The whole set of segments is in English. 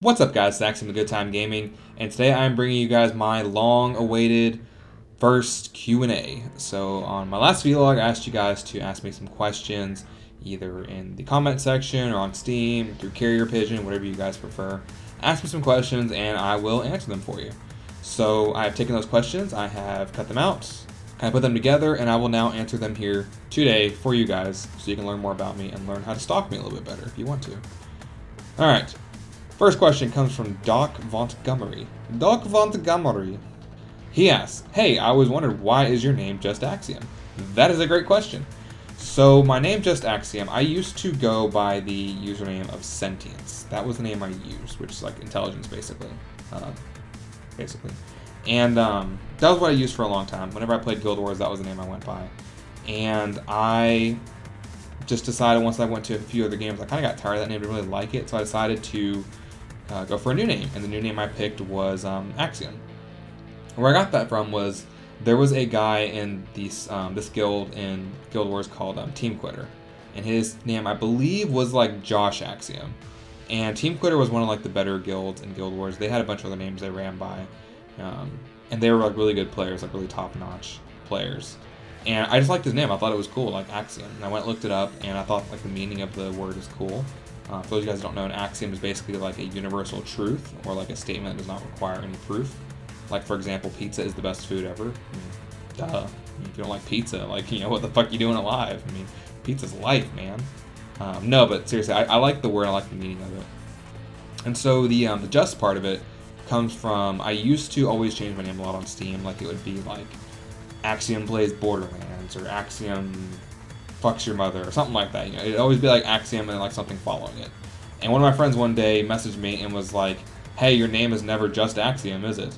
What's up, guys? It's Axiom, Good Time Gaming, and today I'm bringing you guys my long-awaited first Q&A. So on my last vlog, I asked you guys to ask me some questions, either in the comment section or on Steam, through Carrier Pigeon, whatever you guys prefer. Ask me some questions, and I will answer them for you. So I have taken those questions, I have cut them out, I put them together, and I will now answer them here today for you guys, so you can learn more about me and learn how to stalk me a little bit better if you want to. All right. First question comes from Doc Montgomery. Doc Montgomery. He asks, "Hey, I always wondered, why is your name just Axiom?" That is a great question. So my name just Axiom, I used to go by the username of Sentience. That was the name I used, which is like intelligence, basically. Basically. And that was what I used for a long time. Whenever I played Guild Wars, that was the name I went by. And I just decided once I went to a few other games, I kind of got tired of that name, didn't really like it, so I decided to go for a new name, and the new name I picked was Axiom. Where I got that from was there was a guy in this guild in Guild Wars called Team Quitter, and his name I believe was like Josh Axiom. And Team Quitter was one of like the better guilds in Guild Wars. They had a bunch of other names they ran by, and they were like really good players, like really top-notch players. And I just liked his name. I thought it was cool, like Axiom. And I went and looked it up, and I thought like the meaning of the word is cool. For those of you guys who don't know, an axiom is basically like a universal truth, or like a statement that does not require any proof. Like, for example, pizza is the best food ever. Duh. I mean, if you don't like pizza, like, you know, what the fuck you doing alive? I mean, pizza's life, man. No, but seriously, I like the word, I like the meaning of it. And so the just part of it comes from, I used to always change my name a lot on Steam. Like, it would be like, Axiom plays Borderlands, or Axiom fucks your mother, or something like that. You know, it'd always be like Axiom and like something following it. And one of my friends one day messaged me and was like, "Hey, your name is never just Axiom, is it?"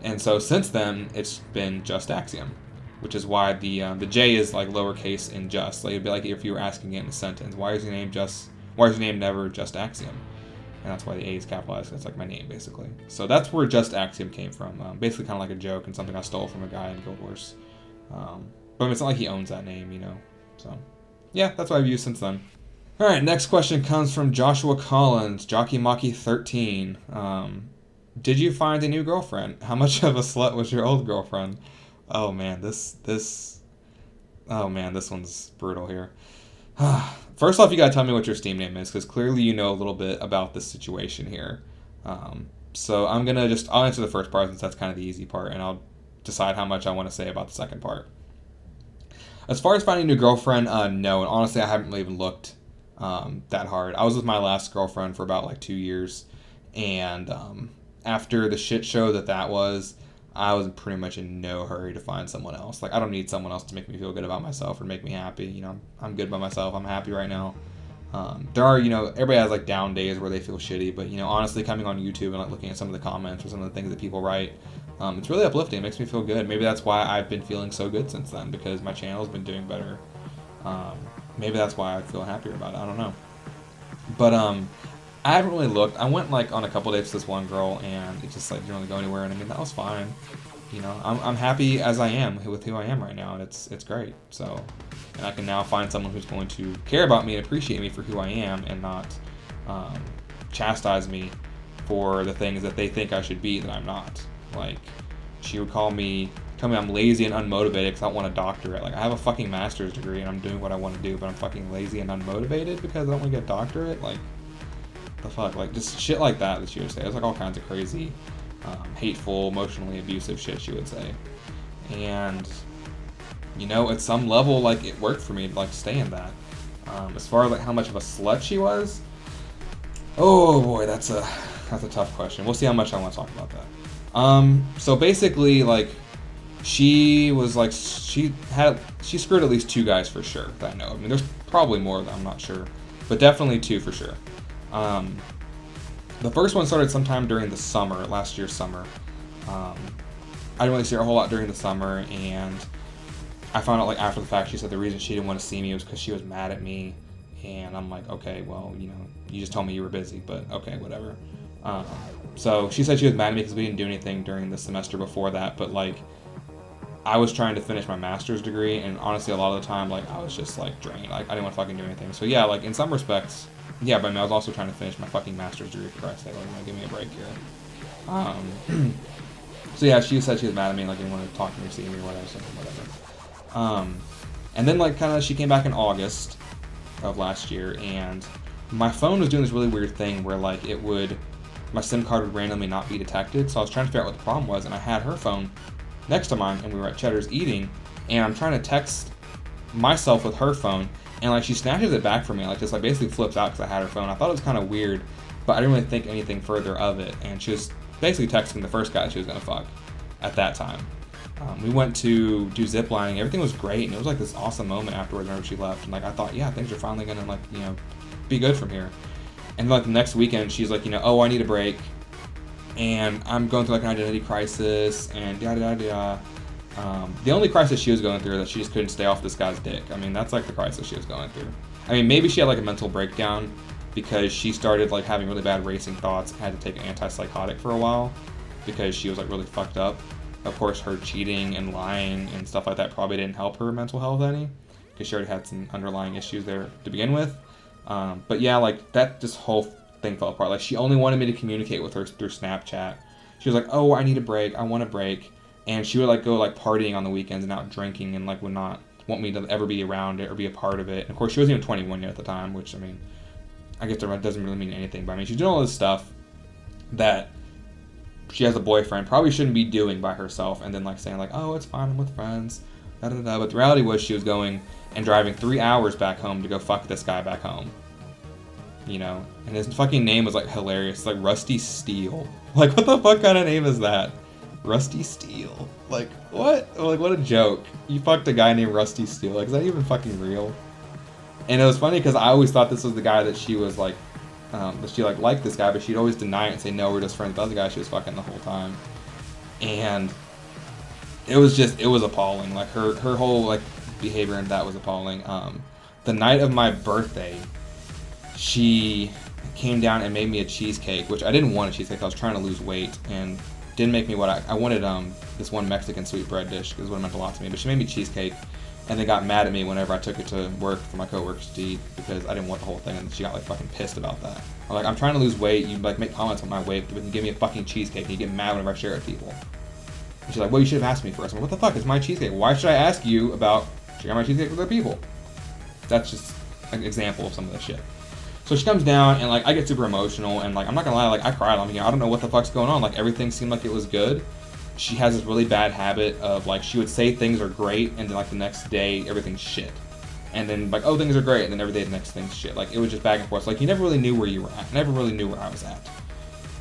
And so since then, it's been just Axiom, which is why the J is like lowercase in just. Like, it'd be like if you were asking it in a sentence, why is your name never just Axiom? And that's why the A is capitalized. It's like my name, basically. So that's where just Axiom came from. Basically kind of like a joke and something I stole from a guy in Guild Wars. But it's not like he owns that name, you know. So, yeah, that's what I've used since then. All right, next question comes from Joshua Collins, Jockey Mocky 13. Did you find a new girlfriend? How much of a slut was your old girlfriend? Oh man, this one's brutal here. First off, you gotta tell me what your Steam name is, because clearly you know a little bit about this situation here. So I'll answer the first part since that's kind of the easy part, and I'll decide how much I want to say about the second part. As far as finding a new girlfriend, no. And honestly, I haven't really even looked that hard. I was with my last girlfriend for about like 2 years. And after the shit show that was, I was pretty much in no hurry to find someone else. Like, I don't need someone else to make me feel good about myself or make me happy. You know, I'm good by myself. I'm happy right now. There are, you know, everybody has like down days where they feel shitty. But, you know, honestly, coming on YouTube and like looking at some of the comments or some of the things that people write, it's really uplifting. It makes me feel good. Maybe that's why I've been feeling so good since then, because my channel's been doing better. Maybe that's why I feel happier about it. I don't know. But I haven't really looked. I went like on a couple dates with this one girl, and it just like didn't really go anywhere. And I mean, that was fine. You know, I'm happy as I am with who I am right now, and it's great. So, and I can now find someone who's going to care about me and appreciate me for who I am, and not chastise me for the things that they think I should be that I'm not. Like, she would tell me I'm lazy and unmotivated because I don't want a doctorate. Like, I have a fucking master's degree and I'm doing what I want to do, but I'm fucking lazy and unmotivated because I don't want to get a doctorate? Like, the fuck? Like, just shit like that she would say. It's like all kinds of crazy, hateful, emotionally abusive shit she would say. And, you know, at some level, like, it worked for me to, like, stay in that. As far as, like, how much of a slut she was, oh boy, that's a tough question. We'll see how much I want to talk about that. So basically, like, she was like, she screwed at least 2 guys for sure that I know. I mean, there's probably more of them, I'm not sure, but definitely 2 for sure. The first one started sometime during the summer, last year's summer. I didn't really see her a whole lot during the summer, and I found out like after the fact, she said the reason she didn't want to see me was because she was mad at me, and I'm like, okay, well, you know, you just told me you were busy, but okay, whatever. So she said she was mad at me because we didn't do anything during the semester before that, but like, I was trying to finish my master's degree, and honestly, a lot of the time, like, I was just like drained. Like, I didn't want to fucking do anything. So yeah, like, in some respects, Yeah, but I mean, I was also trying to finish my fucking master's degree, for Christ's sake. Like, give me a break here. So yeah, she said she was mad at me, like, didn't want to talk to me or see me or whatever, so whatever. And then, like, kind of, she came back in August of last year, and my phone was doing this really weird thing where, like, my SIM card would randomly not be detected, so I was trying to figure out what the problem was, and I had her phone next to mine, and we were at Cheddar's eating, and I'm trying to text myself with her phone, and, like, she snatches it back from me, like, just, like, basically flips out because I had her phone. I thought it was kind of weird, but I didn't really think anything further of it, and she was basically texting the first guy she was gonna fuck at that time. We went to do zip lining. Everything was great, and it was like this awesome moment afterwards whenever she left. And like I thought, yeah, things are finally gonna like be good from here. And like the next weekend, she's like, oh, I need a break, and I'm going through like an identity crisis, and yada yada yada. The only crisis she was going through is that she just couldn't stay off this guy's dick. I mean, that's like the crisis she was going through. I mean, maybe she had like a mental breakdown because she started like having really bad racing thoughts, had to take an antipsychotic for a while because she was like really fucked up. Of course, her cheating and lying and stuff like that probably didn't help her mental health any, because she already had some underlying issues there to begin with. But yeah, like that just whole thing fell apart. Like she only wanted me to communicate with her through Snapchat. She was like, oh, I need a break, I want a break. And she would like go like partying on the weekends and out drinking, and like would not want me to ever be around it or be a part of it. And of course, she wasn't even 21 yet at the time, which I mean, I guess that doesn't really mean anything, but I mean, she's doing all this stuff that she has a boyfriend probably shouldn't be doing by herself, and then like saying like, oh, it's fine, I'm with friends, da da da. But the reality was she was going and driving 3 hours back home to go fuck this guy back home. And his fucking name was like hilarious. It's like Rusty Steele. Like, what the fuck kind of name is that? Rusty Steele. Like, what? Like, what a joke. You fucked a guy named Rusty Steele. Like, is that even fucking real? And it was funny because I always thought this was the guy that she was like, that she like liked this guy, but she'd always deny it and say, no, we're just friends with the other guy she was fucking the whole time. And it was appalling. Like her whole like behavior and that was appalling. The night of my birthday, she came down and made me a cheesecake, which I didn't want a cheesecake. I was trying to lose weight and didn't make me what I wanted. This one Mexican sweetbread dish is what it meant a lot to me. But she made me cheesecake, and they got mad at me whenever I took it to work for my coworkers to eat because I didn't want the whole thing, and she got like fucking pissed about that. I'm like, I'm trying to lose weight. You like make comments on my weight, but you give me a fucking cheesecake, and you get mad whenever I share it with people. And she's like, well, you should have asked me first. I'm like, what the fuck? It's my cheesecake. Why should I ask you about sharing my cheesecake with other people? That's just an example of some of this shit. So she comes down, and like I get super emotional, and like I'm not gonna lie, like I cried. I don't know what the fuck's going on. Like everything seemed like it was good. She has this really bad habit of like she would say things are great, and then like the next day everything's shit, and then like, oh, things are great, and then every day the next thing's shit. Like it was just back and forth. Like you never really knew where you were at. I never really knew where I was at.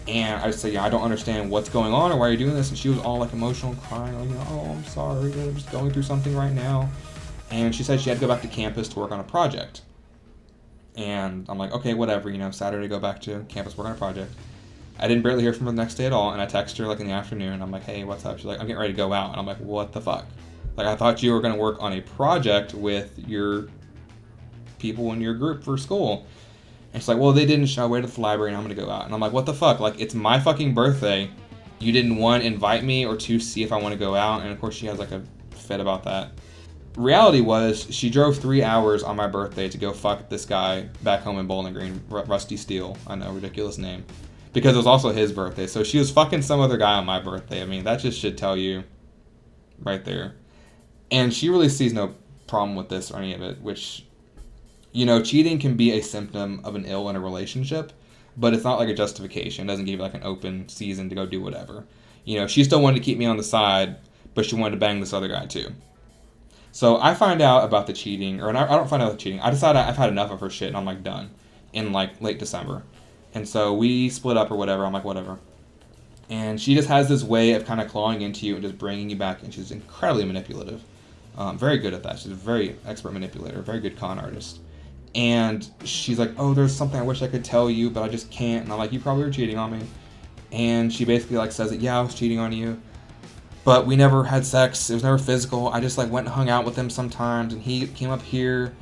And I would say, yeah, I don't understand what's going on or why you're doing this. And she was all like emotional and crying, like, oh, I'm sorry, I'm just going through something right now. And she said she had to go back to campus to work on a project. And I'm like, okay, whatever, Saturday go back to campus, work on a project. I didn't barely hear from her the next day at all, and I texted her like in the afternoon. I'm like, hey, what's up? She's like, I'm getting ready to go out. And I'm like, what the fuck? Like, I thought you were going to work on a project with your people in your group for school. And she's like, well, they didn't, I waited at the library and I'm going to go out. And I'm like, what the fuck? Like, it's my fucking birthday. You didn't, one, invite me, or two, see if I want to go out. And of course she has like a fit about that. Reality was, she drove 3 hours on my birthday to go fuck this guy back home in Bowling Green, Rusty Steele. I know, ridiculous name. Because it was also his birthday. So she was fucking some other guy on my birthday. I mean, that just should tell you right there. And she really sees no problem with this or any of it, which, cheating can be a symptom of an ill in a relationship, but it's not like a justification. It doesn't give you like an open season to go do whatever. She still wanted to keep me on the side, but she wanted to bang this other guy too. So I find out about the cheating, or I don't find out the cheating. I decide I've had enough of her shit, and I'm like done in like late December. And so we split up or whatever. I'm like, whatever. And she just has this way of kind of clawing into you and just bringing you back, and she's incredibly manipulative. Very good at that. She's a very expert manipulator, very good con artist. And she's like, oh, there's something I wish I could tell you, but I just can't. And I'm like, you probably were cheating on me. And she basically like says that, yeah, I was cheating on you, but we never had sex. It was never physical. I just like went and hung out with him sometimes, and he came up here,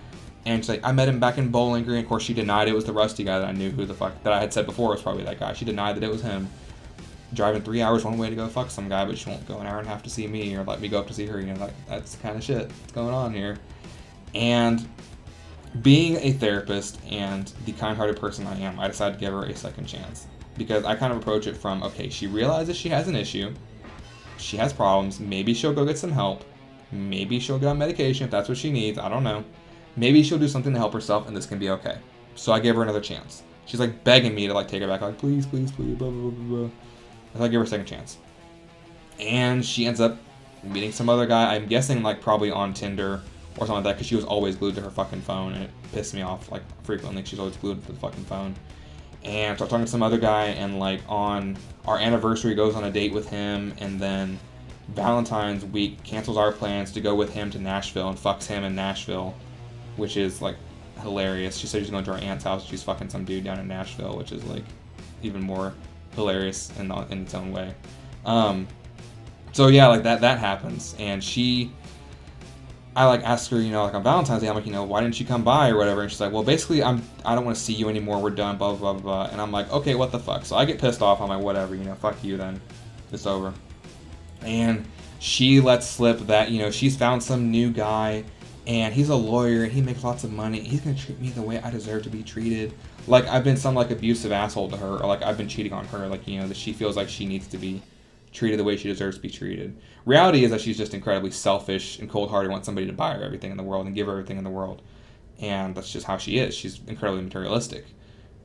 and she's like, I met him back in Bowling Green. Of course, she denied it was the Rusty guy that I knew who the fuck, that I had said before was probably that guy. She denied that it was him. Driving 3 hours one way to go fuck some guy, but she won't go an hour and a half to see me or let me go up to see her. Like, that's the kind of shit that's going on here. And being a therapist and the kind-hearted person I am, I decided to give her a second chance. Because I kind of approach it from, okay, she realizes she has an issue, she has problems, maybe she'll go get some help, maybe she'll get on medication if that's what she needs, I don't know. Maybe she'll do something to help herself and this can be okay. So I gave her another chance. She's like begging me to like take her back, like please, please, please, blah, blah, blah, blah. So I give her a second chance. And she ends up meeting some other guy, I'm guessing like probably on Tinder or something like that, because she was always glued to her fucking phone, and it pissed me off like frequently. She's always glued to the fucking phone. And start talking to some other guy, and like on our anniversary goes on a date with him, and then Valentine's week cancels our plans to go with him to Nashville and fucks him in Nashville, which is like hilarious. She said she's going to our aunt's house. She's fucking some dude down in Nashville, which is like even more hilarious in its own way. So yeah, like that happens, and I like asked her, like on Valentine's Day, I'm like, why didn't you come by or whatever? And she's like, well, basically, I don't want to see you anymore. We're done, blah, blah, blah, blah. And I'm like, okay, what the fuck? So I get pissed off. I'm like, whatever, fuck you then. It's over. And she lets slip that, she's found some new guy, and he's a lawyer, and he makes lots of money. He's going to treat me the way I deserve to be treated. Like, I've been some, like, abusive asshole to her, or, like, I've been cheating on her. Like, that she feels like she needs to be treated the way she deserves to be treated. Reality is that she's just incredibly selfish and cold-hearted, wants somebody to buy her everything in the world and give her everything in the world. And that's just how she is. She's incredibly materialistic.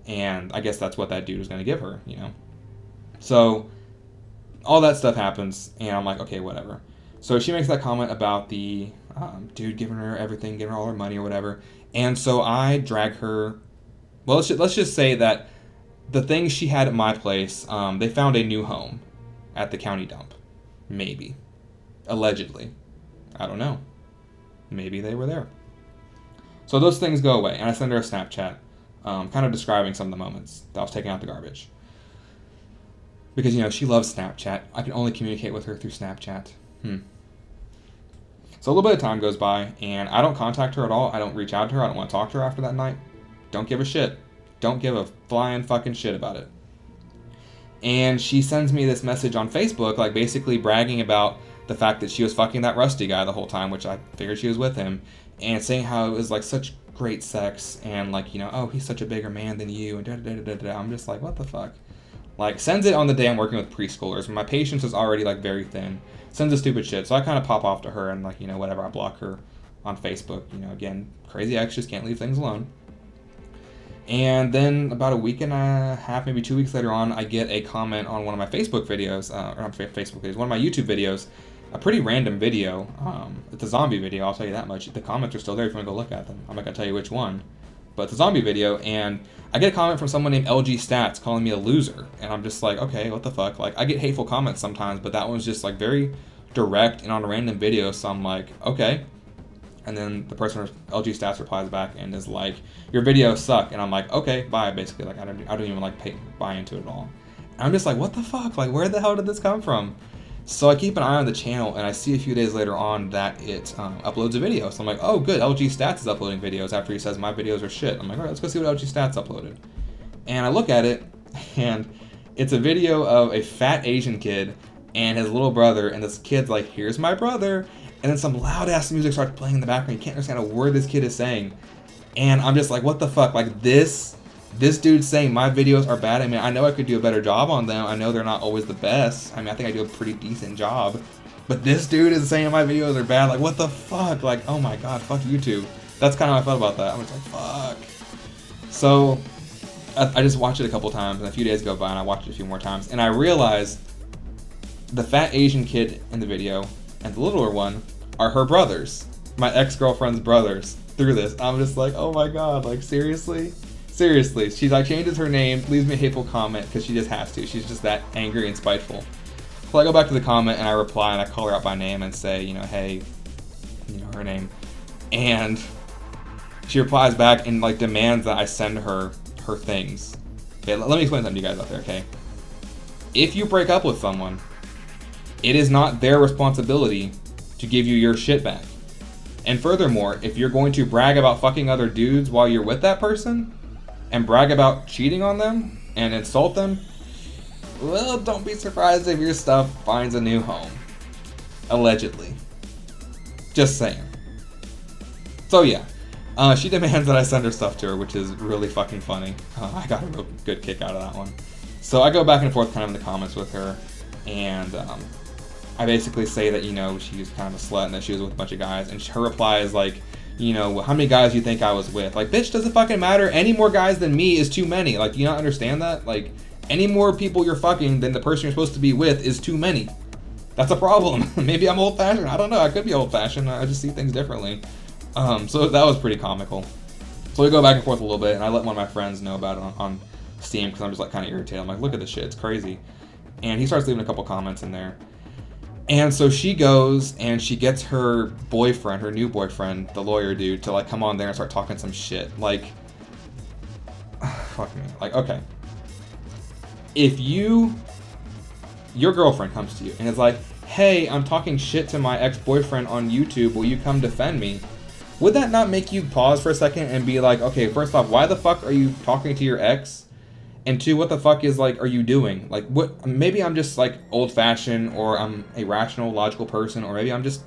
And I guess that's what that dude was going to give her, So all that stuff happens, and I'm like, okay, whatever. So she makes that comment about the dude giving her everything, giving her all her money or whatever. And so I drag her... Well, let's just say that the things she had at my place, they found a new home at the county dump. Maybe. Allegedly. I don't know. Maybe they were there. So those things go away, and I send her a Snapchat kind of describing some of the moments that I was taking out the garbage. Because, she loves Snapchat. I can only communicate with her through Snapchat. So a little bit of time goes by, and I don't contact her at all. I don't reach out to her. I don't want to talk to her after that night. Don't give a shit. Don't give a flying fucking shit about it. And she sends me this message on Facebook, like basically bragging about the fact that she was fucking that Rusty guy the whole time, which I figured she was with him, and saying how it was like such great sex, and like, oh, he's such a bigger man than you, and da-da-da-da-da. I'm just like, what the fuck? Like, sends it on the day I'm working with preschoolers, when my patience is already like very thin. Sends a stupid shit, so I kind of pop off to her and like, whatever, I block her on Facebook. Again, crazy ex just can't leave things alone. And then about a week and a half, maybe 2 weeks later on, I get a comment on one of my Facebook videos, or not Facebook videos, one of my YouTube videos, a pretty random video. It's a zombie video, I'll tell you that much. The comments are still there if you want to go look at them. I'm not going to tell you which one. But it's a zombie video, and I get a comment from someone named LG Stats calling me a loser. And I'm just like, okay, what the fuck? Like, I get hateful comments sometimes, but that one's just like very direct and on a random video, so I'm like, okay. And then the person, LG Stats, replies back and is like, your videos suck. And I'm like, okay, bye, basically. Like, I don't even like buy into it at all. And I'm just like, what the fuck? Like, where the hell did this come from? So I keep an eye on the channel, and I see a few days later on that it uploads a video. So I'm like, oh, good, LG Stats is uploading videos after he says my videos are shit. I'm like, all right, let's go see what LG Stats uploaded. And I look at it, and it's a video of a fat Asian kid and his little brother, and this kid's like, here's my brother. And then some loud-ass music starts playing in the background. You can't understand a word this kid is saying. And I'm just like, what the fuck? Like, this dude's saying my videos are bad. I mean, I know I could do a better job on them. I know they're not always the best. I mean, I think I do a pretty decent job. But this dude is saying my videos are bad. Like, what the fuck? Like, oh my god, fuck YouTube. That's kind of how I felt about that. I was like, fuck. So, I just watched it a couple times, and a few days go by, and I watched it a few more times. And I realized the fat Asian kid in the video and the littler one are her brothers, my ex-girlfriend's brothers, through this. I'm just like, oh my god, like, seriously? Seriously, she's like, changes her name, leaves me a hateful comment, because she just has to. She's just that angry and spiteful. So I go back to the comment, and I reply, and I call her out by name and say, hey, her name. And she replies back and, like, demands that I send her things. Okay, let me explain something to you guys out there, okay? If you break up with someone, it is not their responsibility to give you your shit back. And furthermore, if you're going to brag about fucking other dudes while you're with that person, and brag about cheating on them, and insult them, well, don't be surprised if your stuff finds a new home. Allegedly. Just saying. So yeah, She demands that I send her stuff to her, which is really fucking funny. I got a real good kick out of that one. So I go back and forth kind of in the comments with her, and I basically say that, you know, she's kind of a slut and that she was with a bunch of guys, and her reply is like, you know, how many guys do you think I was with? Like, bitch, does it fucking matter? Any more guys than me is too many. Like, do you not understand that? Like, any more people you're fucking than the person you're supposed to be with is too many. That's a problem. Maybe I'm old-fashioned. I don't know. I could be old-fashioned. I just see things differently. So that was pretty comical. So we go back and forth a little bit, and I let one of my friends know about it on Steam because I'm just like kind of irritated. I'm like, look at this shit. It's crazy. And he starts leaving a couple comments in there. And so she goes and she gets her boyfriend, her new boyfriend, the lawyer dude, to like come on there and start talking some shit. Like, fuck me. Like, okay. If your girlfriend comes to you and is like, hey, I'm talking shit to my ex-boyfriend on YouTube, will you come defend me? Would that not make you pause for a second and be like, okay, first off, why the fuck are you talking to your ex? And two, what the fuck is, like, are you doing? Like, what? Maybe I'm just, like, old-fashioned, or I'm a rational, logical person, or maybe I'm just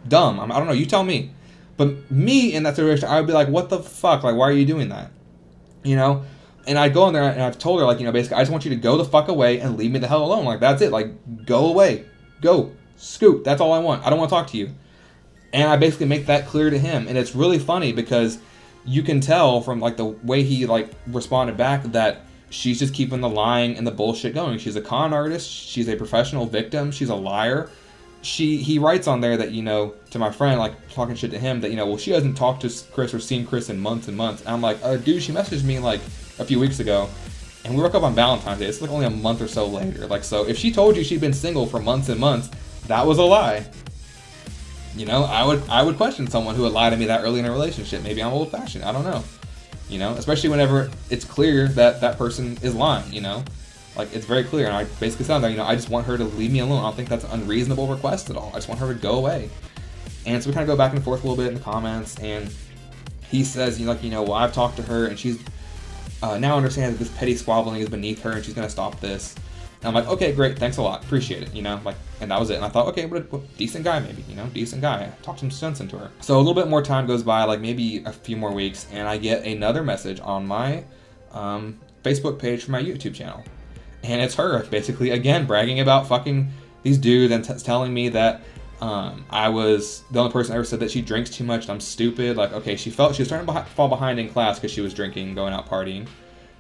dumb. I don't know. You tell me. But me, in that situation, I would be like, what the fuck? Like, why are you doing that? You know? And I'd go in there, and I've told her, like, you know, basically, I just want you to go the fuck away and leave me the hell alone. Like, that's it. Like, go away. Go. Scoot. That's all I want. I don't want to talk to you. And I basically make that clear to him. And it's really funny because you can tell from, like, the way he, like, responded back that she's just keeping the lying and the bullshit going. She's a con artist. She's a professional victim. She's a liar. He writes on there that, you know, to my friend, like, talking shit to him, that, you know, well, she hasn't talked to Chris or seen Chris in months and months. And I'm like, dude, she messaged me, like, a few weeks ago, and we broke up on Valentine's Day. It's, like, only a month or so later. Like, so if she told you she'd been single for months and months, that was a lie. You know, I would question someone who would lie to me that early in a relationship. Maybe I'm old-fashioned. I don't know. You know, especially whenever it's clear that that person is lying, you know? Like, it's very clear, and I basically said that, you know, I just want her to leave me alone. I don't think that's an unreasonable request at all. I just want her to go away. And so we kind of go back and forth a little bit in the comments, and he says, you know, well, I've talked to her, and she's now understands that this petty squabbling is beneath her, and she's going to stop this. And I'm like, okay, great, thanks a lot, appreciate it, you know, like, and that was it. And I thought, okay, what decent guy maybe, you know, decent guy. Talk some sense into her. So a little bit more time goes by, like maybe a few more weeks, and I get another message on my Facebook page for my YouTube channel. And it's her, basically, again, bragging about fucking these dudes and telling me that I was the only person ever said that she drinks too much and I'm stupid. Like, okay, she was starting to fall behind in class because she was drinking, going out partying.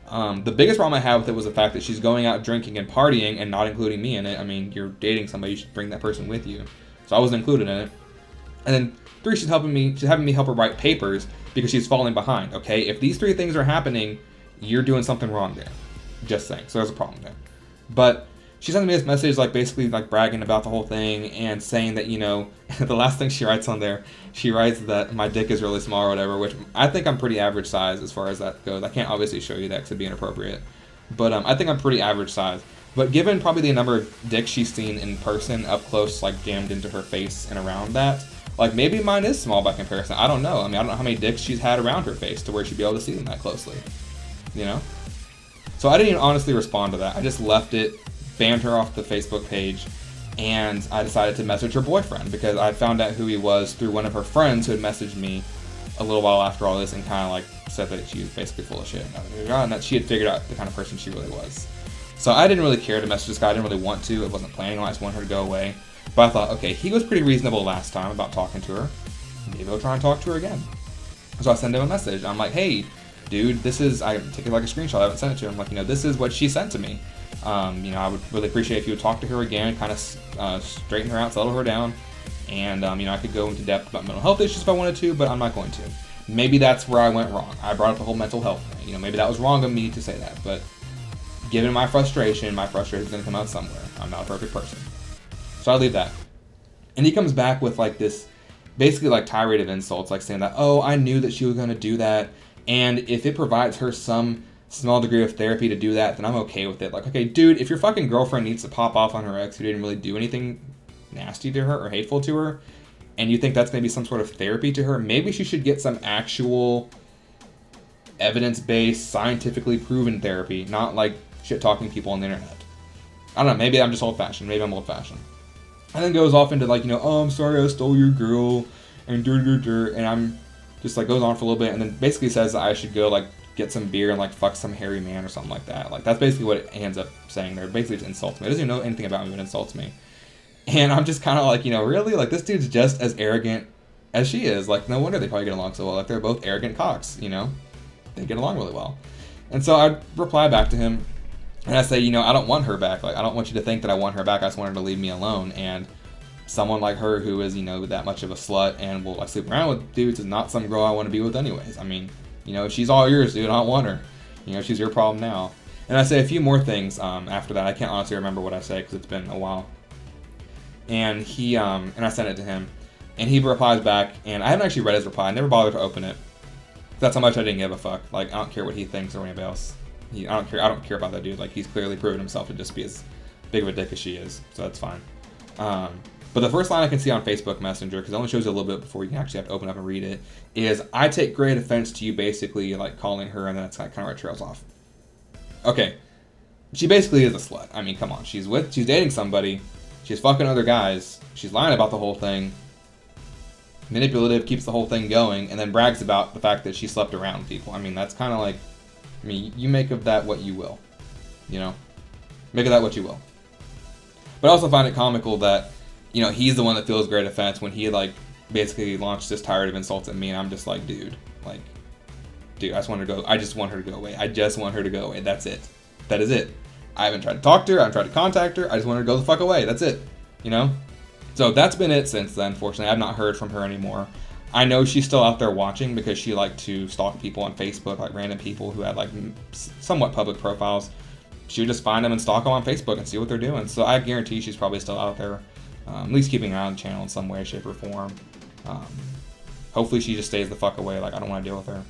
The biggest problem I had with it was the fact that she's going out drinking and partying and not including me in it. I mean, you're dating somebody, you should bring that person with you. So I wasn't included in it. And then 3, she's having me help her write papers because she's falling behind. Okay, if these 3 things are happening, you're doing something wrong there. Just saying. So there's a problem there. But she sent me this message, like basically like bragging about the whole thing and saying that, you know, the last thing she writes on there, she writes that my dick is really small or whatever, which I think I'm pretty average size as far as that goes. I can't obviously show you that because it'd be inappropriate. But I think I'm pretty average size. But given probably the number of dicks she's seen in person, up close, like jammed into her face and around that, like maybe mine is small by comparison. I don't know. I mean, I don't know how many dicks she's had around her face to where she'd be able to see them that closely. You know? So I didn't even honestly respond to that. I just left it, banned her off the Facebook page, and I decided to message her boyfriend because I found out who he was through one of her friends who had messaged me a little while after all this and kind of like said that she was basically full of shit and that she had figured out the kind of person she really was. So I didn't really care to message this guy. I didn't really want to. I wasn't planning on it. I just wanted her to go away. But I thought, okay, he was pretty reasonable last time about talking to her. Maybe I'll try and talk to her again. So I send him a message. I'm like, hey, dude, I take it like a screenshot. I haven't sent it to him. I'm like, you know, this is what she sent to me. You know, I would really appreciate if you would talk to her again, kind of straighten her out, settle her down. And, you know, I could go into depth about mental health issues if I wanted to, but I'm not going to. Maybe that's where I went wrong. I brought up the whole mental health thing. You know, maybe that was wrong of me to say that. But given my frustration is going to come out somewhere. I'm not a perfect person. So I leave that. And he comes back with, like, this basically, like, tirade of insults, like saying that, oh, I knew that she was going to do that. And if it provides her some small degree of therapy to do that, then I'm okay with it. Like, okay, dude, if your fucking girlfriend needs to pop off on her ex who didn't really do anything nasty to her or hateful to her, and you think that's maybe some sort of therapy to her, maybe she should get some actual evidence-based, scientifically proven therapy, not like shit-talking people on the internet. I don't know, maybe I'm just old-fashioned. Maybe I'm old-fashioned. And then goes off into like, you know, oh, I'm sorry I stole your girl, and and just like goes on for a little bit, and then basically says that I should go like get some beer and like fuck some hairy man or something like that. Like that's basically what it ends up saying there. Basically just insults me. It doesn't even know anything about me, but insults me. And I'm just kind of like, really? Like this dude's just as arrogant as she is. Like no wonder they probably get along so well. Like they're both arrogant cocks, They get along really well. And so I reply back to him and I say, I don't want her back. Like I don't want you to think that I want her back. I just want her to leave me alone. And someone like her who is, that much of a slut and will like sleep around with dudes is not some girl I want to be with anyways. I mean, she's all yours, dude. I don't want her. She's your problem now. And I say a few more things after that. I can't honestly remember what I say because it's been a while. And he, and I sent it to him. And he replies back, and I haven't actually read his reply. I never bothered to open it. That's how much I didn't give a fuck. Like, I don't care what he thinks or anybody else. I don't care about that dude. Like, he's clearly proven himself to just be as big of a dick as she is. So that's fine. But the first line I can see on Facebook Messenger, because it only shows you a little bit before you can actually have to open up and read it, is, I take great offense to you basically, like, calling her, and then that's kind of where it trails off. Okay. She basically is a slut. I mean, come on. She's dating somebody. She's fucking other guys. She's lying about the whole thing. Manipulative, keeps the whole thing going, and then brags about the fact that she slept around with people. I mean, that's kind of like, you make of that what you will. Make of that what you will. But I also find it comical that, he's the one that feels great offense when he, like, basically launched this tirade of insults at me, and I'm just like, dude, I just want her to go. I just want her to go away. I just want her to go away. That's it. That is it. I haven't tried to talk to her. I haven't tried to contact her. I just want her to go the fuck away. That's it. So that's been it since then, fortunately. I've not heard from her anymore. I know she's still out there watching because she liked to stalk people on Facebook, like random people who had like somewhat public profiles. She would just find them and stalk them on Facebook and see what they're doing. So I guarantee she's probably still out there, at least keeping an eye on the channel in some way, shape, or form. Hopefully she just stays the fuck away. Like, I don't want to deal with her.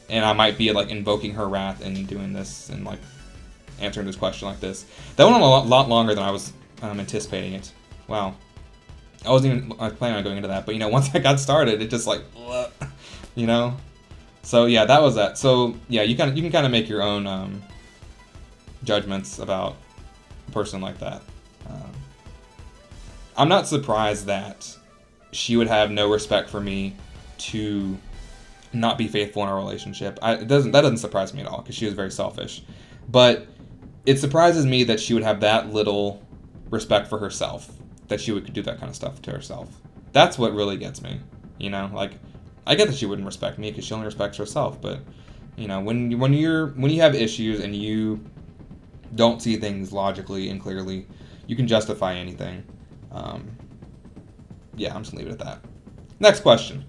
And I might be like invoking her wrath and doing this and like answering this question like this. That went on a lot longer than I was anticipating it. Wow. I wasn't even planning on going into that, but once I got started, it just like, So yeah, that was that. So yeah, you can kind of make your own judgments about a person like that. I'm not surprised that she would have no respect for me to not be faithful in our relationship. That doesn't surprise me at all because she was very selfish, but it surprises me that she would have that little respect for herself, that she would do that kind of stuff to herself. That's what really gets me. Like, I get that she wouldn't respect me because she only respects herself, but when you have issues and you don't see things logically and clearly, you can justify anything. Yeah, I'm just gonna leave it at that. Next question.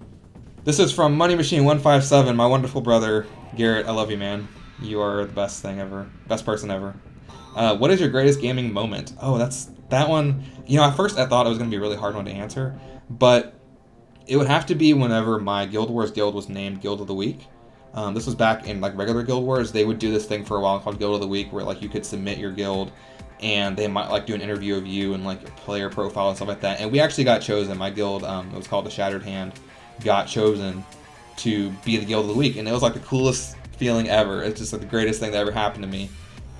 This is from Money Machine 157, my wonderful brother Garrett. I love you, man. You are the best thing ever, best person ever. What is your greatest gaming moment? Oh, that's that one. At first I thought it was gonna be a really hard one to answer, but it would have to be whenever my Guild Wars guild was named Guild of the Week. This was back in like regular Guild Wars. They would do this thing for a while called Guild of the Week, where like you could submit your guild, and they might like do an interview of you and like your player profile and stuff like that. And we actually got chosen. My guild, it was called the Shattered Hand, got chosen to be the Guild of the Week, and it was like the coolest feeling ever. It's just like the greatest thing that ever happened to me.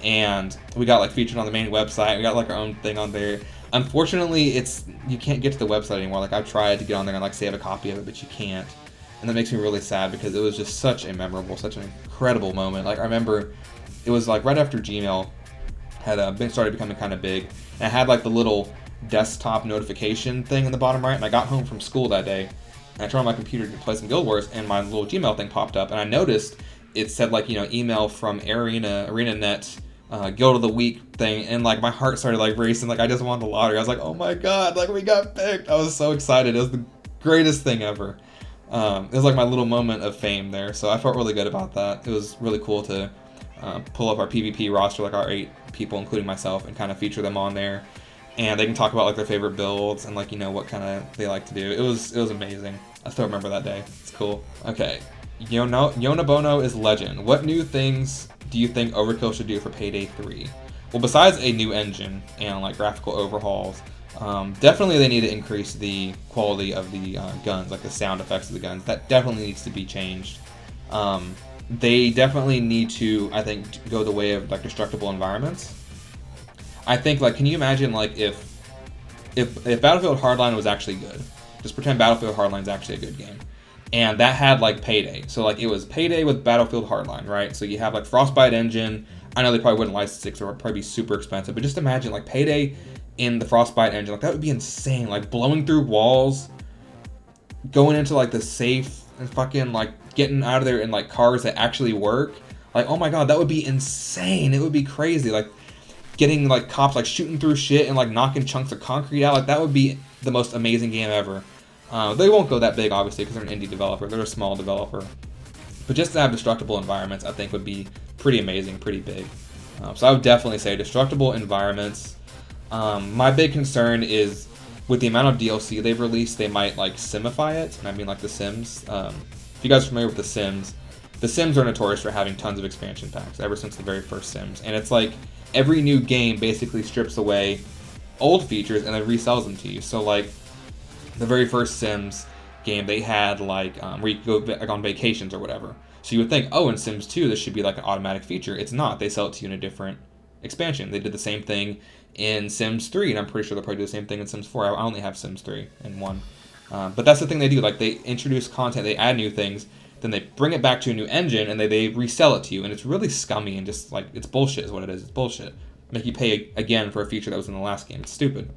And we got like featured on the main website. We got like our own thing on there. Unfortunately, you can't get to the website anymore. Like I've tried to get on there and like save a copy of it, but you can't. And that makes me really sad because it was just such a memorable, such an incredible moment. Like I remember it was like right after Gmail had started becoming kind of big, and I had like the little desktop notification thing in the bottom right, and I got home from school that day, and I turned on my computer to play some Guild Wars, and my little Gmail thing popped up, and I noticed it said like, email from ArenaNet, Guild of the Week thing, and like my heart started like racing, like I just won the lottery. I was like, oh my god, like we got picked. I was so excited. It was the greatest thing ever. It was like my little moment of fame there, so I felt really good about that. It was really cool to pull up our PvP roster, like our 8 people, including myself, and kind of feature them on there. And they can talk about like their favorite builds and like, what kind of they like to do. It was amazing. I still remember that day. It's cool. Okay. Yonabono is legend. What new things do you think Overkill should do for Payday 3? Well, besides a new engine and like graphical overhauls, definitely they need to increase the quality of the guns, like the sound effects of the guns. That definitely needs to be changed. They definitely need to, I think, go the way of like destructible environments. I think, like, can you imagine like if Battlefield Hardline was actually good? Just pretend Battlefield Hardline is actually a good game. and that had like Payday. So like it was Payday with Battlefield Hardline, right? So you have like Frostbite engine. I know they probably wouldn't license it, because it would probably be super expensive, but just imagine like Payday in the Frostbite engine. Like that would be insane. Like blowing through walls, going into like the safe, and fucking like getting out of there in like cars that actually work. Like, oh my god, that would be insane. It would be crazy. Like getting like cops like shooting through shit and like knocking chunks of concrete out. Like that would be the most amazing game ever. They won't go that big, obviously, because they're an indie developer. They're a small developer. But just to have destructible environments, I think would be pretty amazing, pretty big. So I would definitely say destructible environments. My big concern is with the amount of DLC they've released, they might like simify it. And I mean like The Sims. If you guys are familiar with The Sims are notorious for having tons of expansion packs ever since the very first Sims. And it's like every new game basically strips away old features and then resells them to you. So like the very first Sims game, they had like where you could go like on vacations or whatever. So you would think, oh, in Sims 2 this should be like an automatic feature. It's not. They sell it to you in a different expansion. They did the same thing in Sims 3, and I'm pretty sure they'll probably do the same thing in Sims 4. I only have Sims 3 and 1. But that's the thing they do. Like they introduce content, they add new things, then they bring it back to a new engine, and they resell it to you. And it's really scummy and just like, it's bullshit is what it is. It's bullshit. Make you pay again for a feature that was in the last game. It's stupid.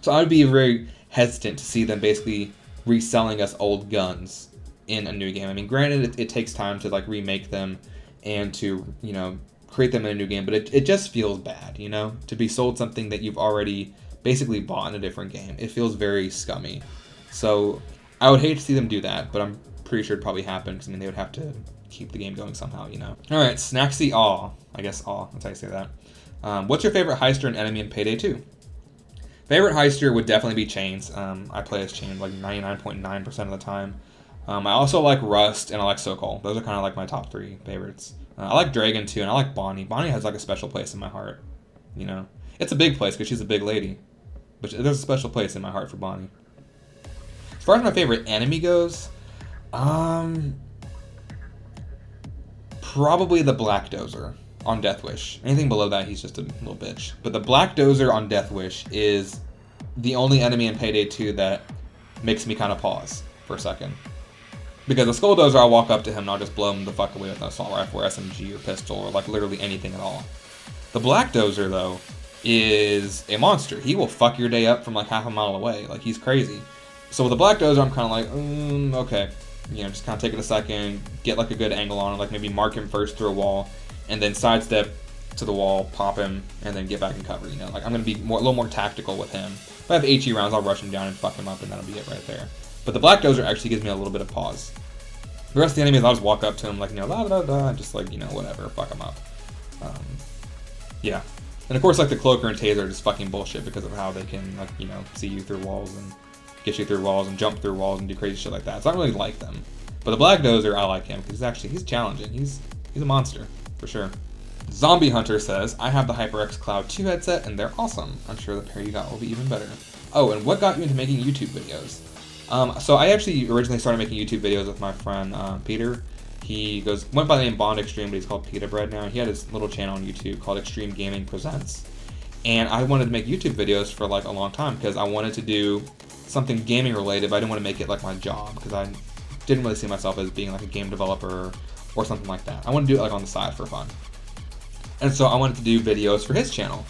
So I would be very hesitant to see them basically reselling us old guns in a new game. I mean, granted, it takes time to like remake them and to, you know, create them in a new game, but it just feels bad, you know, to be sold something that you've already basically bought in a different game. It feels very scummy. So I would hate to see them do that, but I'm pretty sure it'd probably happen, because I mean, they would have to keep the game going somehow, you know. All right, Snacksy Aw. I guess Aw, that's how you say that. What's your favorite heister and enemy in Payday 2? Favorite heister would definitely be Chains. I play as Chains like 99.9% of the time. I also like Rust and I like Sokol. Those are kind of like my top 3 favorites. I like Dragon too, and I like Bonnie. Bonnie has like a special place in my heart. You know, it's a big place because she's a big lady, but there's a special place in my heart for Bonnie. As far as my favorite enemy goes, probably the Black Dozer on Death Wish. Anything below that, he's just a little bitch. But the Black Dozer on Death Wish is the only enemy in Payday 2 that makes me kind of pause for a second. Because the Skull Dozer, I'll walk up to him and I'll just blow him the fuck away with an assault rifle or SMG or pistol or like literally anything at all. The Black Dozer, though, is a monster. He will fuck your day up from like half a mile away. Like, he's crazy. So with the Black Dozer, I'm kind of like, okay. You know, just kind of take it a second, get like a good angle on him, like maybe mark him first through a wall, and then sidestep to the wall, pop him, and then get back in cover, you know? Like, I'm going to be a little more tactical with him. If I have HE rounds, I'll rush him down and fuck him up, and that'll be it right there. But the Black Dozer actually gives me a little bit of pause. The rest of the enemies, I'll just walk up to him like, you know, la-da-da-da, just like, you know, whatever, fuck him up. Yeah. And of course, like, the Cloaker and Taser are just fucking bullshit because of how they can, like, you know, see you through walls and get you through walls and jump through walls and do crazy shit like that. So I don't really like them. But the Black Dozer, I like him because he's challenging. He's a monster, for sure. Zombie Hunter says, I have the HyperX Cloud 2 headset, and they're awesome. I'm sure the pair you got will be even better. Oh, and what got you into making YouTube videos? So I actually originally started making YouTube videos with my friend Peter. He went by the name Bond Extreme, but he's called Pita Bread now. He had his little channel on YouTube called Extreme Gaming Presents. And I wanted to make YouTube videos for like a long time because I wanted to do something gaming related, but I didn't want to make it like my job because I didn't really see myself as being like a game developer or something like that. I wanted to do it like on the side for fun. And so I wanted to do videos for his channel.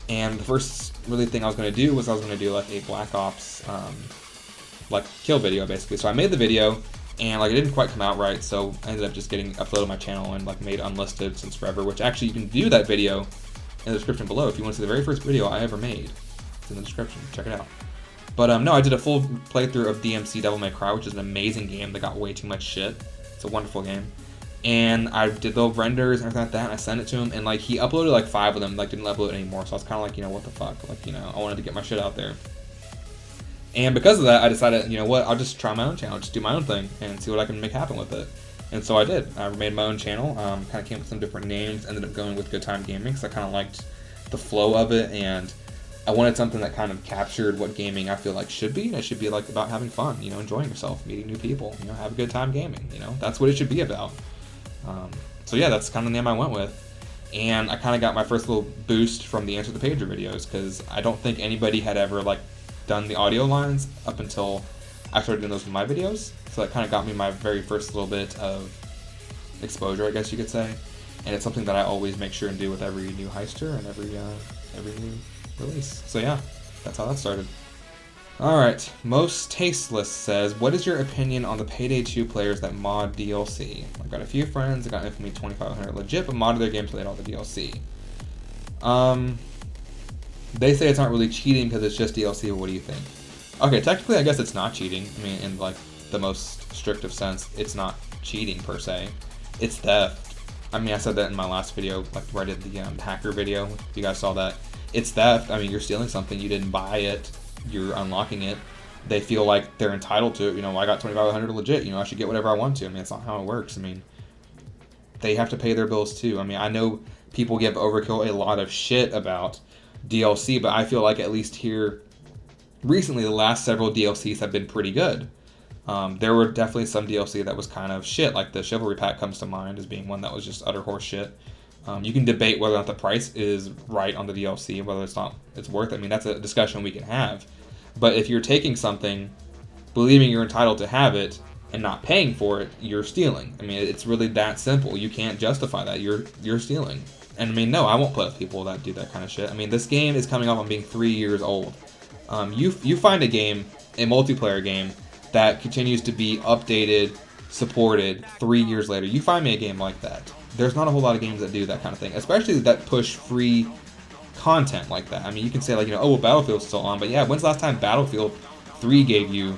And the first really thing I was going to do was I was going to do like a Black Ops like kill video basically. So I made the video and like it didn't quite come out right, so I ended up just getting uploaded on my channel and like made unlisted since forever, which actually you can view that video in the description below if you want to see the very first video I ever made. It's in the description, check it out. But no, I did a full playthrough of DMC Devil May Cry, which is an amazing game that got way too much shit. It's a wonderful game. And I did the renders and everything like that, and I sent it to him, and like he uploaded like 5 of them, like didn't upload anymore, so I was kind of like, you know, what the fuck, like, you know, I wanted to get my shit out there. And because of that, I decided, you know what, I'll just try my own channel, just do my own thing, and see what I can make happen with it. And so I did. I made my own channel, kind of came up with some different names, ended up going with Good Time Gaming, because I kind of liked the flow of it, and I wanted something that kind of captured what gaming I feel like should be, and it should be like about having fun, you know, enjoying yourself, meeting new people, you know, have a good time gaming, you know, that's what it should be about. So yeah, that's kind of the name I went with. And I kind of got my first little boost from the Answer the Pager videos, because I don't think anybody had ever like done the audio lines up until I started doing those with my videos. So that kind of got me my very first little bit of exposure, I guess you could say. And it's something that I always make sure and do with every new heister and every new release. So yeah, that's how that started. Alright, Most Tasteless says, what is your opinion on the Payday 2 players that mod DLC? I've got a few friends that got Infamy 2500 legit, but modded their game to played all the DLC. They say it's not really cheating because it's just DLC, but what do you think? Okay, technically I guess it's not cheating. I mean, in like the most strict of sense, it's not cheating per se. It's theft. I mean, I said that in my last video, like where I did the hacker video, if you guys saw that. It's theft. I mean, you're stealing something, you didn't buy it. You're unlocking it. They feel like they're entitled to it. You know, I got 2500 legit. You know, I should get whatever I want to. I mean, that's not how it works. I mean, they have to pay their bills too. I mean, I know people give Overkill a lot of shit about DLC, but I feel like at least here, recently, the last several DLCs have been pretty good. There were definitely some DLC that was kind of shit, like the Chivalry Pack comes to mind as being one that was just utter horse shit. You can debate whether or not the price is right on the DLC, whether it's worth it. I mean, that's a discussion we can have. But if you're taking something, believing you're entitled to have it, and not paying for it, you're stealing. I mean, it's really that simple. You can't justify that. You're stealing. And I mean, no, I won't put up people that do that kind of shit. I mean, this game is coming up on being 3 years old. You find a game, a multiplayer game, that continues to be updated, supported 3 years later. You find me a game like that. There's not a whole lot of games that do that kind of thing, especially that push free content like that. I mean, you can say like, you know, oh, well, Battlefield's still on, but yeah, when's the last time Battlefield 3 gave you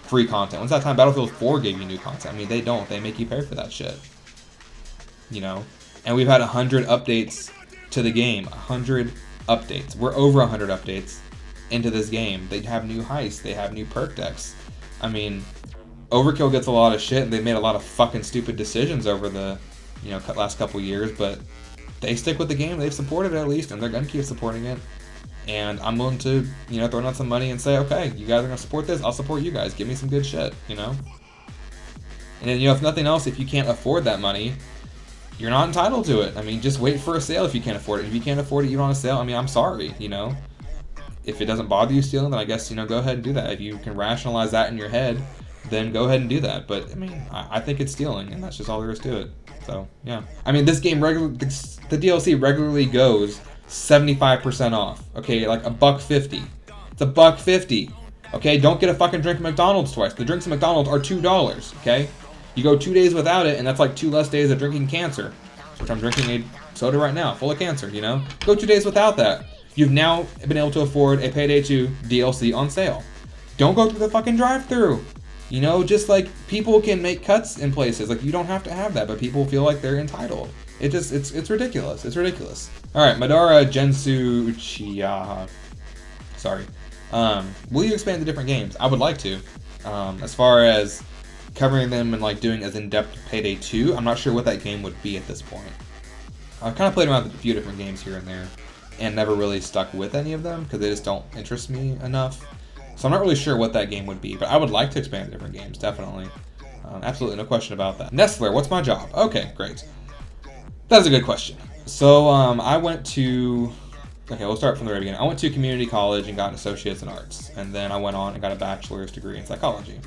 free content? When's the last time Battlefield 4 gave you new content? I mean, they don't. They make you pay for that shit. You know? And we've had 100 updates to the game. 100 updates. We're over 100 updates into this game. They have new heists. They have new perk decks. I mean, Overkill gets a lot of shit, and they made a lot of fucking stupid decisions over the, you know, last couple years, but they stick with the game. They've supported it at least, and they're going to keep supporting it. And I'm willing to, you know, throw down some money and say, okay, you guys are going to support this, I'll support you guys. Give me some good shit, you know? And then, you know, if nothing else, if you can't afford that money, you're not entitled to it. I mean, just wait for a sale if you can't afford it. If you can't afford it, you don't want a sale. I mean, I'm sorry, you know? If it doesn't bother you stealing, then I guess, you know, go ahead and do that. If you can rationalize that in your head, then go ahead and do that. But, I mean, I think it's stealing, and that's just all there is to it. So, yeah. I mean, this game, the DLC regularly goes 75% off. Okay, like $1.50. It's $1.50. Okay, don't get a fucking drink at McDonald's twice. The drinks at McDonald's are $2, okay? You go 2 days without it, and that's like 2 less days of drinking cancer. Which I'm drinking a soda right now, full of cancer, you know? Go 2 days without that. You've now been able to afford a Payday 2 DLC on sale. Don't go through the fucking drive-thru. You know, just like people can make cuts in places. Like, you don't have to have that, but people feel like they're entitled. It's ridiculous. It's ridiculous. Alright, Madara Gensu Uchiha. Sorry. Will you expand to different games? I would like to. As far as covering them and like doing as in-depth Payday 2, I'm not sure what that game would be at this point. I've kind of played around with a few different games here and there, and never really stuck with any of them because they just don't interest me enough. So I'm not really sure what that game would be, but I would like to expand to different games, definitely. Absolutely, no question about that. Nestler, what's my job? Okay, great. That's a good question. So I went to... Okay, we'll start from the very beginning. I went to community college and got an associate's in arts. And then I went on and got a bachelor's degree in psychology.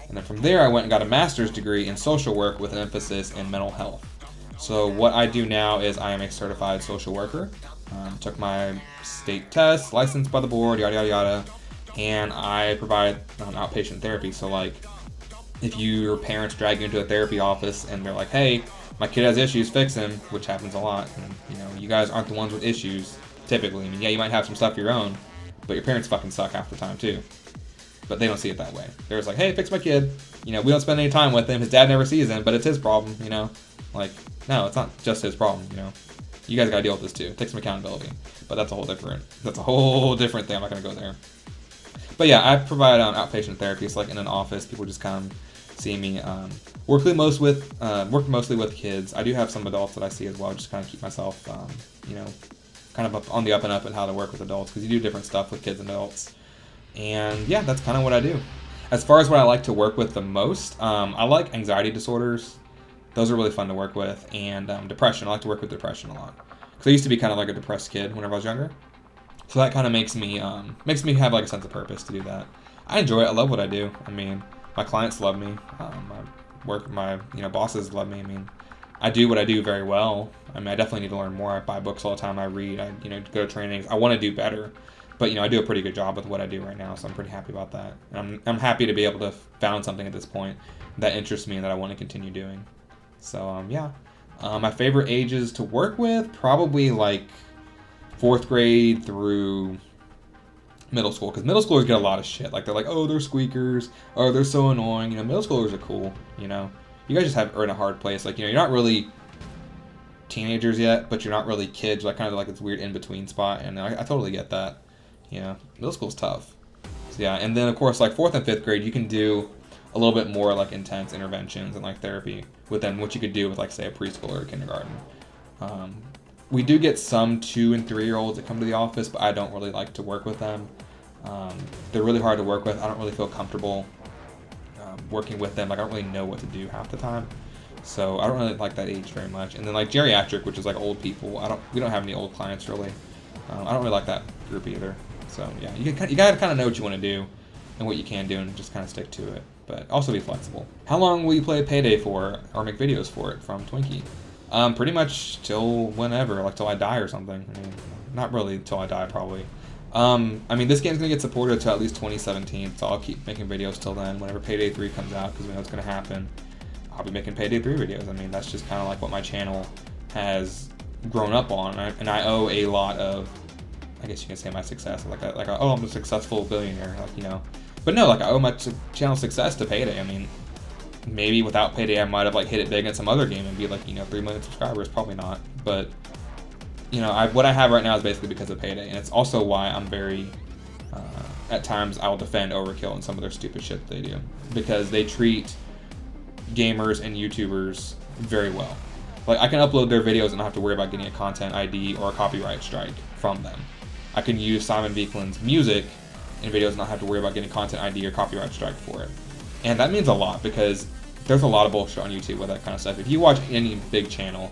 And then from there, I went and got a master's degree in social work with an emphasis in mental health. So what I do now is I am a certified social worker. Took my state test, licensed by the board, yada, yada, yada. And I provide outpatient therapy. So, like, if your parents drag you into a therapy office and they're like, hey, my kid has issues, fix him, which happens a lot. And, you know, you guys aren't the ones with issues, typically. I mean, yeah, you might have some stuff of your own, but your parents fucking suck half the time, too. But they don't see it that way. They're just like, hey, fix my kid. You know, we don't spend any time with him. His dad never sees him, but it's his problem, you know? Like, no, it's not just his problem, you know? You guys gotta deal with this, too. Take some accountability. But that's a whole different thing. I'm not gonna go there. But yeah, I provide outpatient therapy. So like in an office, people just come see me. Work mostly with kids. I do have some adults that I see as well, just kind of keep myself, you know, kind of up on the up and up and how to work with adults, because you do different stuff with kids and adults. And yeah, that's kind of what I do. As far as what I like to work with the most, I like anxiety disorders. Those are really fun to work with. And depression. I like to work with depression a lot. Because I used to be kind of like a depressed kid whenever I was younger. So that kind of makes me have like a sense of purpose to do that. I enjoy it. I love what I do. I mean, my clients love me. My bosses love me. I mean, I do what I do very well. I mean, I definitely need to learn more. I buy books all the time. I read. I go to trainings. I want to do better, but I do a pretty good job with what I do right now, so I'm pretty happy about that. And I'm happy to be able to found something at this point that interests me and that I want to continue doing. So yeah, my favorite ages to work with, probably like 4th grade through middle school, because middle schoolers get a lot of shit. Like, they're like, oh, they're squeakers, or they're so annoying. Middle schoolers are cool. You guys just are in a hard place. Like, you're not really teenagers yet, but you're not really kids. Like, kind of like this weird in between spot, and I totally get that. Middle school's tough. So yeah, and then of course, like 4th and 5th grade, you can do a little bit more like intense interventions and like therapy with them, what you could do with, like, say, a preschool or a kindergarten. We do get some 2 and 3-year-olds that come to the office, but I don't really like to work with them. They're really hard to work with. I don't really feel comfortable working with them. Like, I don't really know what to do half the time, so I don't really like that age very much. And then like geriatric, which is like old people. We don't have any old clients really. I don't really like that group either. So yeah, you gotta kind of know what you want to do and what you can do, and just kind of stick to it. But also be flexible. How long will you play Payday for, or make videos for it? From Twinkie. Pretty much till whenever, like till I die or something. I mean, not really till I die, probably. I mean, this game's gonna get supported to at least 2017, so I'll keep making videos till then. Whenever Payday 3 comes out, because we know it's gonna happen, I'll be making Payday 3 videos. I mean, that's just kind of like what my channel has grown up on, and I owe a lot of, I guess you can say, my success. Oh, I'm a successful billionaire, But no, like, I owe my channel success to Payday. I mean, maybe without Payday, I might have like hit it big in some other game and be like 3 million subscribers. Probably not, but what I have right now is basically because of Payday, and it's also why I'm very at times I will defend Overkill and some of their stupid shit they do, because they treat gamers and YouTubers very well. Like, I can upload their videos and not have to worry about getting a content ID or a copyright strike from them. I can use Simon Beekland's music in videos and not have to worry about getting content ID or copyright strike for it. And that means a lot, because there's a lot of bullshit on YouTube with that kind of stuff. If you watch any big channel,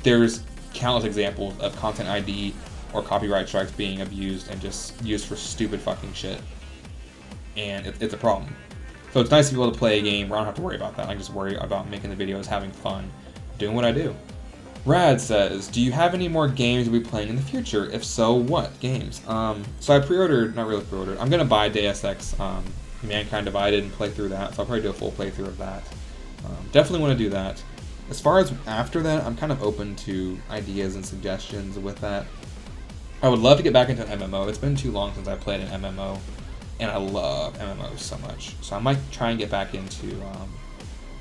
there's countless examples of content ID or copyright strikes being abused and just used for stupid fucking shit. And it's a problem. So it's nice to be able to play a game where I don't have to worry about that. I can just worry about making the videos, having fun, doing what I do. Rad says, do you have any more games you'll be playing in the future? If so, what games? So I pre-ordered, not really pre-ordered, I'm going to buy Deus Ex Mankind Divided and play through that, so I'll probably do a full playthrough of that. Definitely want to do that. As far as after that, I'm kind of open to ideas and suggestions with that. I would love to get back into an MMO. It's been too long since I played an MMO, and I love MMOs so much. So I might try and get back into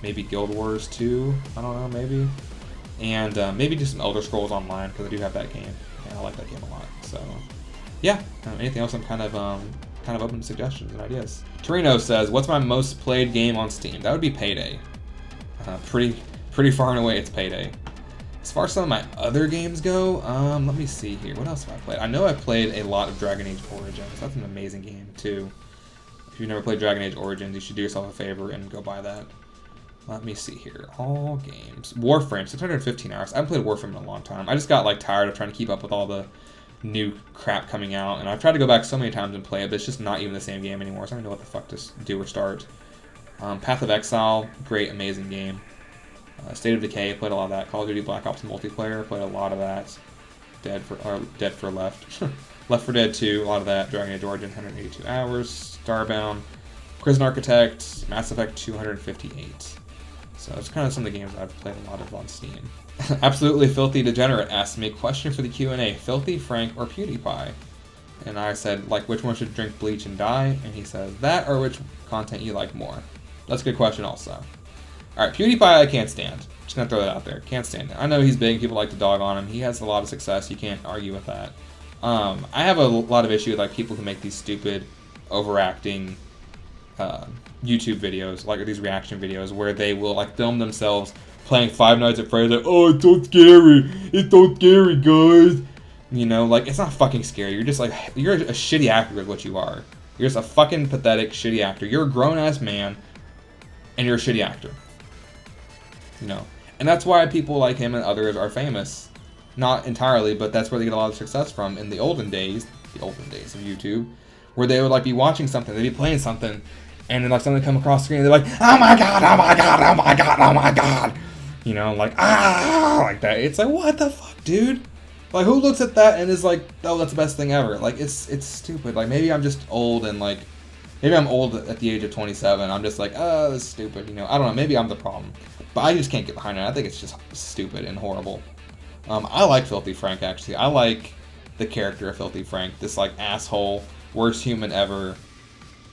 maybe Guild Wars 2, I don't know, maybe. And maybe do some Elder Scrolls Online, because I do have that game, and I like that game a lot. So yeah, anything else, I'm kind of open to suggestions and ideas. Torino says, what's my most played game on Steam? That would be Payday. Pretty far and away, it's Payday. As far as some of my other games go, let me see here. What else have I played? I know I played a lot of Dragon Age Origins. That's an amazing game, too. If you've never played Dragon Age Origins, you should do yourself a favor and go buy that. Let me see here. All games. Warframe, 615 hours. I haven't played Warframe in a long time. I just got tired of trying to keep up with all the new crap coming out, and I've tried to go back so many times and play it, but it's just not even the same game anymore, so I don't know what the fuck to do or start. Path of Exile, great, amazing game. State of Decay, played a lot of that. Call of Duty Black Ops multiplayer, played a lot of that. Dead for Left. Left 4 Dead 2, a lot of that. Dragon Age Origins, 182 hours. Starbound, Prison Architect, Mass Effect 258. So it's kind of some of the games I've played a lot of on Steam. Absolutely Filthy Degenerate asked me, question for the Q&A, Filthy, Frank, or PewDiePie? And I said, which one should drink bleach and die? And he says, that or which content you like more? That's a good question also. Alright, PewDiePie I can't stand. Just gonna throw that out there. Can't stand it. I know he's big, people like to dog on him. He has a lot of success, you can't argue with that. I have a lot of issue with people who make these stupid, overacting YouTube videos, these reaction videos, where they will film themselves playing Five Nights at Freddy's, oh, it's so scary, guys. It's not fucking scary. You're just you're a shitty actor is what you are. You're just a fucking pathetic, shitty actor. You're a grown-ass man, and you're a shitty actor. And that's why people like him and others are famous. Not entirely, but that's where they get a lot of success from in the olden days of YouTube, where they would like be watching something, they'd be playing something, and then like something come across the screen, and they're like, oh my god, oh my god, oh my god, oh my god, you know, like like that. It's like, what the fuck, dude? Like, who looks at that and is like, oh, that's the best thing ever? Like, it's stupid. Like, maybe I'm just old and like, maybe I'm old at the age of 27. I'm just like, oh, that's stupid, you know. I don't know. Maybe I'm the problem, but I just can't get behind it. I think it's just stupid and horrible. I like Filthy Frank, actually. I like the character of Filthy Frank, this like asshole, worst human ever,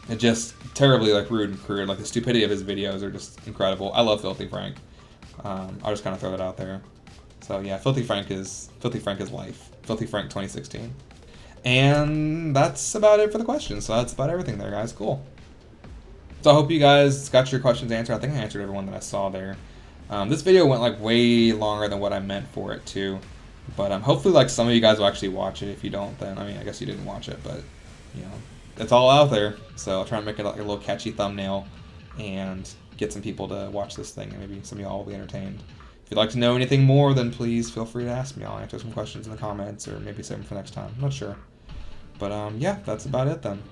and just terribly like rude and crude. Like, the stupidity of his videos are just incredible. I love Filthy Frank. I'll just kind of throw that out there. So yeah, Filthy Frank is life. Filthy Frank 2016. And that's about it for the questions. So that's about everything there, guys. Cool. So I hope you guys got your questions answered. I think I answered everyone that I saw there. This video went like way longer than what I meant for it to. But hopefully like some of you guys will actually watch it. If you don't, then I mean, I guess you didn't watch it, but you know, it's all out there. So I'll try and make it like a little catchy thumbnail and get some people to watch this thing, and maybe some of y'all will be entertained. If you'd like to know anything more, then please feel free to ask me. I'll answer some questions in the comments, or maybe save them for next time. I'm not sure. But yeah, that's about it then.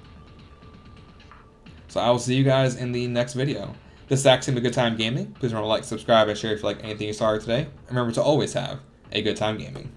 So I will see you guys in the next video. This is Axiom, a good time gaming. Please remember to like, subscribe, and share if you like anything you saw today. And remember to always have a good time gaming.